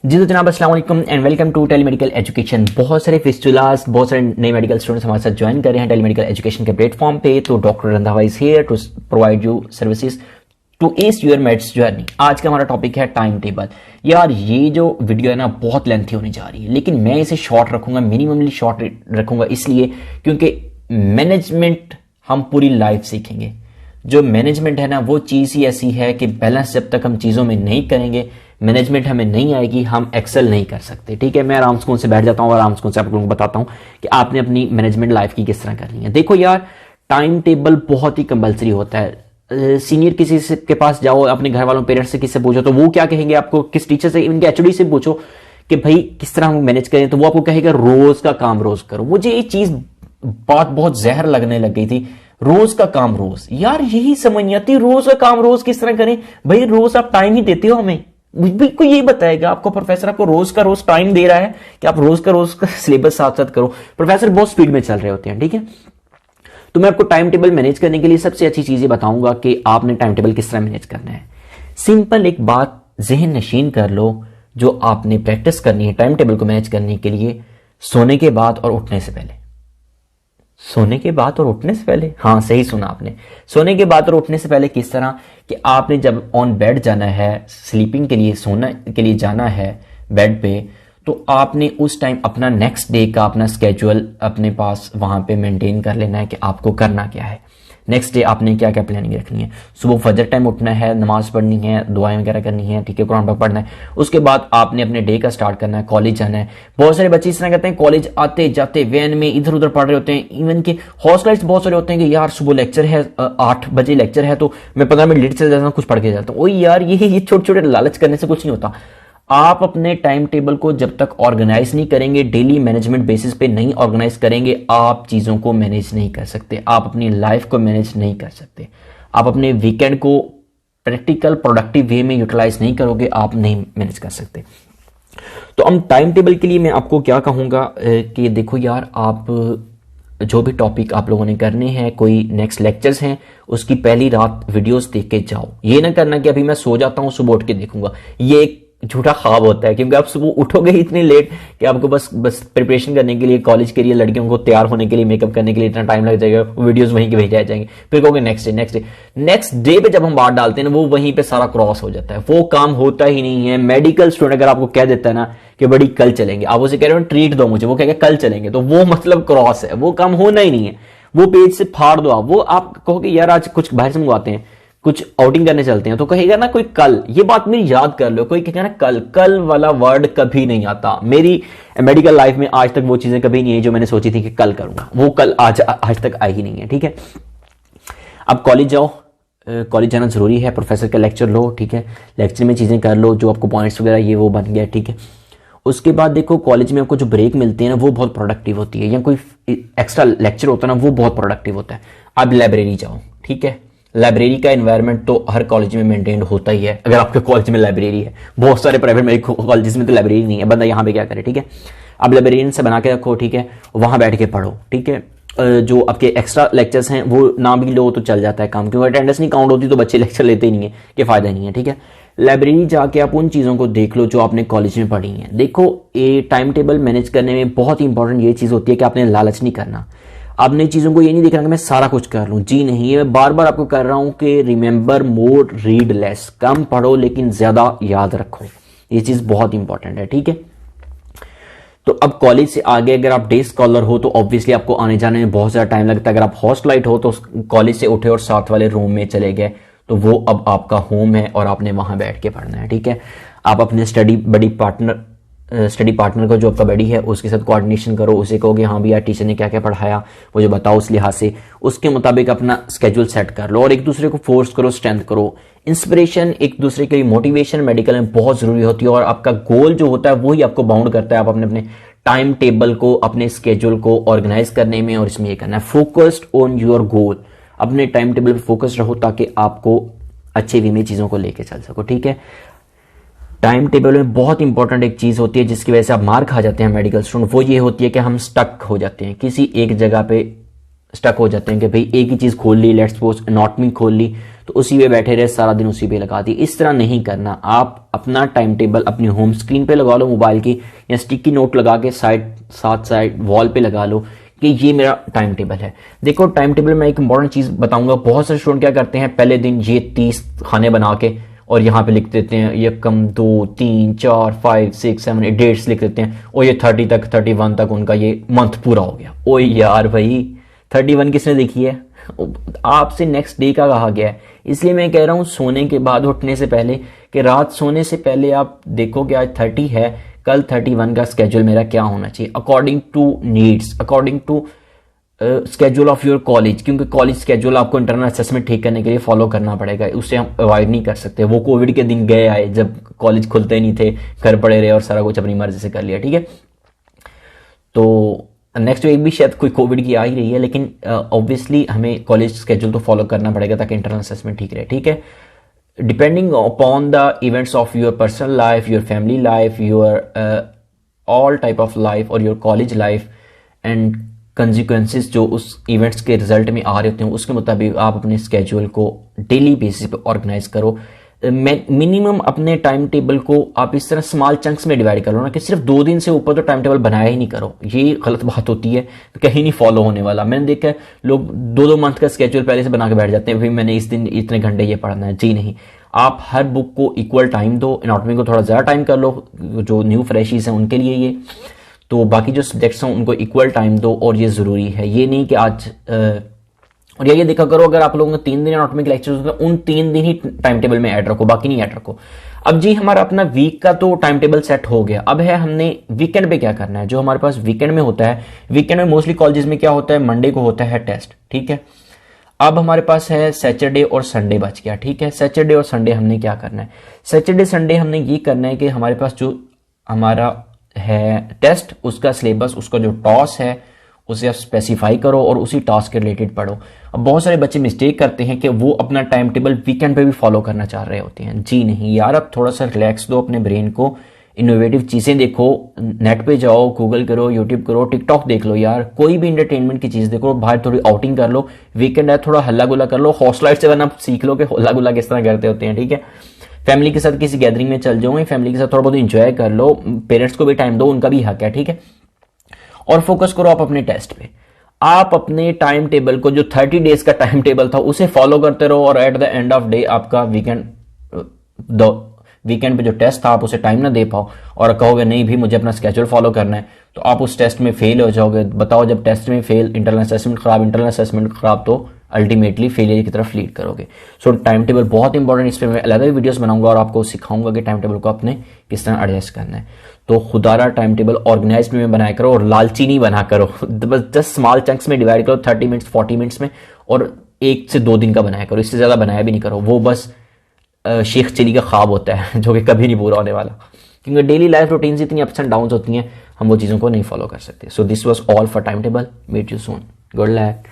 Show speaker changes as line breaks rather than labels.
जी तो जनाब अस्सलाम वालेकुम एंड वेलकम टू टेलीमेडिकल एजुकेशन। बहुत सारे फिस्टुलास, बहुत सारे नए मेडिकल स्टूडेंट्स हमारे साथ ज्वाइन कर रहे हैं टेलीमेडिकल एजुकेशन के प्लेटफॉर्म पे। तो doctor Randhawa is here to provide you services to ease your meds journey. आज का हमारा टॉपिक है टाइम टेबल। यार ये जो वीडियो है ना बहुत लेंथी होने जा रही है, लेकिन मैं इसे शॉर्ट रखूंगा, मिनिममली शॉर्ट रखूंगा इसलिए क्योंकि मैनेजमेंट हम पूरी लाइफ सीखेंगे। जो मैनेजमेंट है ना वो चीज़ ही ऐसी है कि बैलेंस जब तक हम चीज़ों में नहीं करेंगे, मैनेजमेंट हमें नहीं आएगी, हम एक्सेल नहीं कर सकते। ठीक है, मैं आराम सुकून से बैठ जाता हूँ और आराम सुकून से आप लोगों को बताता हूँ कि आपने अपनी मैनेजमेंट लाइफ की किस तरह करनी है। देखो यार, टाइम टेबल बहुत ही कंपल्सरी होता है। सीनियर किसी से के पास जाओ, अपने घर वालों पेरेंट्स से किससे पूछो तो वो क्या कहेंगे आपको, किस टीचर से, इनके एचओडी से पूछो कि भाई किस तरह हम मैनेज करें, तो वो आपको कहेगा रोज का काम रोज करो। मुझे ये चीज बात बहुत जहर लगने लग गई थी, रोज का काम रोज। यार यही समझ नहीं आती, रोज का काम रोज किस तरह करें भाई? रोज आप टाइम ही देते हो हमें, बिल्कुल यही बताएगा आपको प्रोफेसर, आपको रोज का रोज टाइम दे रहा है कि आप रोज का सिलेबस साथ साथ करो। प्रोफेसर बहुत स्पीड में चल रहे होते हैं, ठीक है। तो मैं आपको टाइम टेबल मैनेज करने के लिए सबसे अच्छी चीज ये बताऊंगा कि आपने टाइम टेबल किस तरह मैनेज करना है। सिंपल एक बात जहन नशीन कर लो जो आपने प्रैक्टिस करनी है टाइम टेबल को मैनेज करने के लिए। सोने के बाद और उठने से पहले, सोने के बाद और उठने से पहले, हाँ सही सुना आपने, सोने के बाद और उठने से पहले। किस तरह कि आपने जब ऑन बेड जाना है, स्लीपिंग के लिए, सोने के लिए जाना है बेड पे, तो आपने उस टाइम अपना नेक्स्ट डे का अपना स्केड्यूल अपने पास वहां पे मेंटेन कर लेना है कि आपको करना क्या है। नेक्स्ट डे आपने क्या क्या प्लानिंग रखनी है। सुबह फजर टाइम उठना है, नमाज पढ़नी है, दुआएं वगैरह करनी है, ठीक है, कुरान पाक पढ़ना है। उसके बाद आपने अपने डे का स्टार्ट करना है, कॉलेज जाना है। बहुत सारे बच्चे इस तरह करते हैं, कॉलेज आते जाते वैन में इधर उधर पढ़ रहे होते हैं। इवन के हॉस्टलाइट्स बहुत सारे होते हैं कि यार सुबह लेक्चर है, 8 बजे लेक्चर है तो मैं 15 मिनट लेट चले जाता हूँ, कुछ पढ़ के जाता हूँ। ओ यार ये छोटे छोटे लालच करने से कुछ नहीं होता। आप अपने टाइम टेबल को जब तक ऑर्गेनाइज नहीं करेंगे, डेली मैनेजमेंट बेसिस पे नहीं ऑर्गेनाइज करेंगे, आप चीजों को मैनेज नहीं कर सकते, आप अपनी लाइफ को मैनेज नहीं कर सकते। आप अपने वीकेंड को प्रैक्टिकल प्रोडक्टिव वे में यूटिलाइज नहीं करोगे, आप नहीं मैनेज कर सकते। तो हम टाइम टेबल के लिए मैं आपको क्या कहूंगा कि देखो यार, आप जो भी टॉपिक आप लोगों ने करने हैं, कोई नेक्स्ट लेक्चर्स हैं, उसकी पहली रात वीडियोस देख के जाओ। ये ना करना कि अभी मैं सो जाता हूं सुबह उठ के देखूंगा, ये एक झूठा ख्वाब होता है, क्योंकि आप सुबह उठोगे इतनी लेट कि आपको बस प्रिपरेशन करने के लिए, कॉलेज के लिए, लड़कियों को तैयार होने के लिए, मेकअप करने के लिए इतना टाइम लग जाएगा, वीडियोस वहीं के वहीं रह जाएंगे। फिर कहोगे नेक्स्ट डे पे जब हम बात डालते हैं ना, वो वहीं पे सारा क्रॉस हो जाता है, वो काम होता ही नहीं है। मेडिकल स्टूडेंट अगर आपको कह देता है ना कि बड़ी कल चलेंगे, आप उसे कह रहे हो ट्रीट दो मुझे, वो कहेगा कल चलेंगे, तो वो मतलब क्रॉस है, वो काम होना ही नहीं है, वो पेज से फाड़ दो आप। वो आप कहोगे यार आज कुछ बाहर से मंगवाते हैं, कुछ आउटिंग करने चलते हैं, तो कहेगा ना कोई कल। ये बात मेरी याद कर लो, कोई कहेगा ना कल, कल वाला वर्ड कभी नहीं आता। मेरी मेडिकल लाइफ में आज तक वो चीजें कभी नहीं है जो मैंने सोची थी कि कल करूंगा, वो कल आज तक आई ही नहीं है, ठीक है। अब कॉलेज जाओ, कॉलेज जाना जरूरी है, प्रोफेसर का लेक्चर लो, ठीक है, लेक्चर में चीजें कर लो, जो आपको पॉइंट्स वगैरह ये वो बन गया, ठीक है। उसके बाद देखो कॉलेज में आपको जो ब्रेक मिलती है ना वो बहुत प्रोडक्टिव होती है, या कोई एक्स्ट्रा लेक्चर होता है ना वो बहुत प्रोडक्टिव होता है। अब लाइब्रेरी जाओ, ठीक है, लाइब्रेरी का एनवायरनमेंट तो हर कॉलेज में मेंटेन होता ही है। अगर आपके कॉलेज में लाइब्रेरी है, बहुत सारे प्राइवेट मेडिकल कॉलेजेस में तो लाइब्रेरी नहीं है, बंदा यहाँ पे क्या करे, ठीक है। आप लाइब्रेरियन से बना के रखो, ठीक है, वहां बैठ के पढ़ो, ठीक है। जो आपके एक्स्ट्रा लेक्चर्स हैं वो ना भी लो तो चल जाता है काम, क्योंकि अटेंडेंस नहीं काउंट होती तो बच्चे लेक्चर लेते ही नहीं है, कि फायदा नहीं है, ठीक है। लाइब्रेरी जाके आप उन चीजों को देख लो जो आपने कॉलेज में पढ़ी हैं। देखो ये टाइम टेबल मैनेज करने में बहुत ही इंपॉर्टेंट ये चीज होती है कि आपने लालच नहीं करना। आपने चीजों को ये नहीं देखना कि मैं सारा कुछ कर लूं, जी नहीं, मैं बार बार आपको कर रहा हूं कि रिमेंबर मोर रीड लेस, कम पढ़ो लेकिन ज्यादा याद रखो, ये चीज बहुत इंपॉर्टेंट है, ठीक है। तो अब कॉलेज से आगे अगर आप डे स्कॉलर हो तो ऑब्वियसली आपको आने जाने में बहुत ज्यादा टाइम लगता है। अगर आप हॉस्टलाइट हो तो कॉलेज से उठे और साथ वाले रूम में चले गए तो वो अब आपका होम है और आपने वहां बैठ के पढ़ना है, ठीक है। आप अपने स्टडी पार्टनर को जो आपका बड़ी है उसके साथ कोऑर्डिनेशन करो, उसे कहोगे हाँ भैया टीचर ने क्या क्या पढ़ाया मुझे बताओ, उस लिहाज से उसके मुताबिक अपना स्केड्यूल सेट कर लो और एक दूसरे को फोर्स करो, स्ट्रेंथ करो। इंस्पिरेशन, एक दूसरे के लिए मोटिवेशन मेडिकल में बहुत जरूरी होती है, और आपका गोल जो होता है वही आपको बाउंड करता है। आप अपने टाइम टेबल को, अपने स्केड्यूल को ऑर्गेनाइज करने में और इसमें ये करना है, फोकस्ड ऑन योर गोल। अपने टाइम टेबल पर फोकस रहो ताकि आपको अच्छे वे में चीजों को लेके चल सको, ठीक है। टाइम टेबल में बहुत इंपॉर्टेंट एक चीज होती है जिसकी वजह से आप मार खा जाते हैं मेडिकल स्टूडेंट, वो ये होती है कि हम स्टक हो जाते हैं, किसी एक जगह पे स्टक हो जाते हैं कि भाई एक ही चीज खोल ली, लेट्स सपोज एनाटॉमी खोल ली तो उसी पे बैठे रहे, सारा दिन उसी पे लगा दी। इस तरह नहीं करना। आप अपना टाइम टेबल अपनी होम स्क्रीन पे लगा लो मोबाइल की, या स्टिकी नोट लगा के साइड वॉल पे लगा लो कि ये मेरा टाइम टेबल है। देखो टाइम टेबल में एक इंपॉर्टेंट चीज बताऊंगा, बहुत सारे स्टूडेंट क्या करते हैं, पहले दिन ये 30 खाने बना के और यहाँ पे लिख देते हैं 1 2 3 4 5 6 7 8 डेट्स लिख देते हैं, और ये 30 तक 31 तक उनका ये मंथ पूरा हो गया। ओ यार भाई 31 किसने देखी है? आपसे नेक्स्ट डे का कहा गया है। इसलिए मैं कह रहा हूं सोने के बाद उठने से पहले, कि रात सोने से पहले आप देखो कि आज 30 है, कल 31 का स्केड्यूल मेरा क्या होना चाहिए according to needs, according to schedule of your college. क्योंकि कॉलेज स्केड्यूल आपको इंटरनल असेसमेंट ठीक करने के लिए फॉलो करना पड़ेगा, उससे हम अवॉइड नहीं कर सकते। वो कोविड के दिन गए आए जब कॉलेज खुलते नहीं थे, घर पड़े रहे और सारा कुछ अपनी मर्जी से कर लिया, ठीक है। तो नेक्स्ट वीक भी शायद कोई कोविड की आ ही रही है, लेकिन ऑब्वियसली हमें कॉलेज स्केड्यूल तो फॉलो करना पड़ेगा ताकि इंटरनल असेसमेंट ठीक रहे, ठीक है। Depending upon the events of your personal life, your family life, your all type of life और your college life and consequences जो उस इवेंट्स के रिजल्ट में आ रहे होते हैं, उसके मुताबिक आप अपने स्केड्यूल को डेली बेसिस पे ऑर्गेनाइज करो। मिनिमम अपने टाइम टेबल को आप इस तरह स्मॉल चंक्स में डिवाइड करो ना, कि सिर्फ 2 दिन से ऊपर तो टाइम टेबल बनाया ही नहीं करो। ये गलत बात होती है, कहीं नहीं फॉलो होने वाला। मैंने देखा है लोग 2-2 मंथ का स्केड्यूल पहले से बना के बैठ जाते हैं, भाई मैंने इस दिन इतने घंटे ये पढ़ना है। जी नहीं, आप हर बुक को इक्वल टाइम दो। एनाटॉमी को थोड़ा ज्यादा टाइम कर लो, जो न्यू फ्रेशीज हैं उनके लिए ये, तो बाकी जो सब्जेक्ट्स हैं उनको इक्वल टाइम दो, और ये जरूरी है। ये नहीं कि आज और ये देखा करो अगर आप लोगों ने 3 दिन एनाटॉमी के लेक्चर्स होते हैं, उन 3 दिन ही टाइम टेबल में ऐड रखो, बाकी नहीं ऐड रखो। अब जी हमारा अपना वीक का तो टाइम टेबल सेट हो गया, अब है हमने वीकेंड पे क्या करना है। जो हमारे पास वीकेंड में होता है, वीकेंड में मोस्टली कॉलेजेस में क्या होता है, मंडे को होता है टेस्ट, ठीक है। अब हमारे पास है सैटरडे और संडे बच गया, ठीक है। सैटरडे और संडे हमने क्या करना है, सैटरडे संडे हमने ये करना है कि हमारे पास जो हमारा है टेस्ट, उसका सिलेबस, उसका जो टॉस है उसे आप स्पेसिफाई करो और उसी टास्क के रिलेटेड पढ़ो। अब बहुत सारे बच्चे मिस्टेक करते हैं कि वो अपना टाइम टेबल वीकेंड पे भी फॉलो करना चाह रहे होते हैं। जी नहीं यार, अब थोड़ा सा रिलैक्स दो अपने ब्रेन को, इनोवेटिव चीजें देखो, नेट पे जाओ, गूगल करो, यूट्यूब करो, टिकटॉक देख लो यार, कोई भी इंटरटेनमेंट की चीज देखो, बाहर थोड़ी आउटिंग कर लो, वीकेंड है थोड़ा हल्ला गुल्ला कर लो, हॉर्स राइड से वरना सीख लो कि हल्ला गुल्ला किस तरह करते होते हैं, ठीक है। फैमिली के साथ किसी गैदरिंग में चल जाओ, फैमिली के साथ थोड़ा बहुत इंजॉय कर लो, पेरेंट्स को भी टाइम दो, उनका भी हक है, ठीक है। और फोकस करो आप अपने टेस्ट पे। आप अपने टाइम टेबल को जो 30 डेज का टाइम टेबल था उसे फॉलो करते रहो, और at the end of day आपका वीकेंड पे जो टेस्ट था आप उसे टाइम ना दे पाओ और कहोगे नहीं भी मुझे अपना स्केड्यूल फॉलो करना है, तो आप उस टेस्ट में फेल हो जाओगे। बताओ जब टेस्ट में फेल, इंटरनल असेसमेंट खराब तो अल्टीमेटली फेलियर की तरफ लीड करोगे। सो टाइम टेबल बहुत इंपॉर्टेंट, इस पर मैं अलग अलग वीडियोस बनाऊंगा और आपको सिखाऊंगा कि टाइम टेबल को अपने किस तरह एडजस्ट करना है। तो खुदारा टाइम टेबल ऑर्गेनाइज में बनाया करो और लालची नहीं बना करो। बस जस्ट स्मॉल चंक्स में डिवाइड करो, 30 मिनट्स 40 मिनट्स में, और 1 से 2 दिन का बनाया करो, इससे ज्यादा बनाया भी नहीं करो। वो बस शेख चिली का ख्वाब होता है जो कि कभी नहीं पूरा होने वाला, क्योंकि डेली लाइफ रूटीन से इतनी अप्स एंड डाउन होती हैं, हम वो चीज़ों को नहीं फॉलो कर सकते। So this was all for time table. Meet you soon, good luck.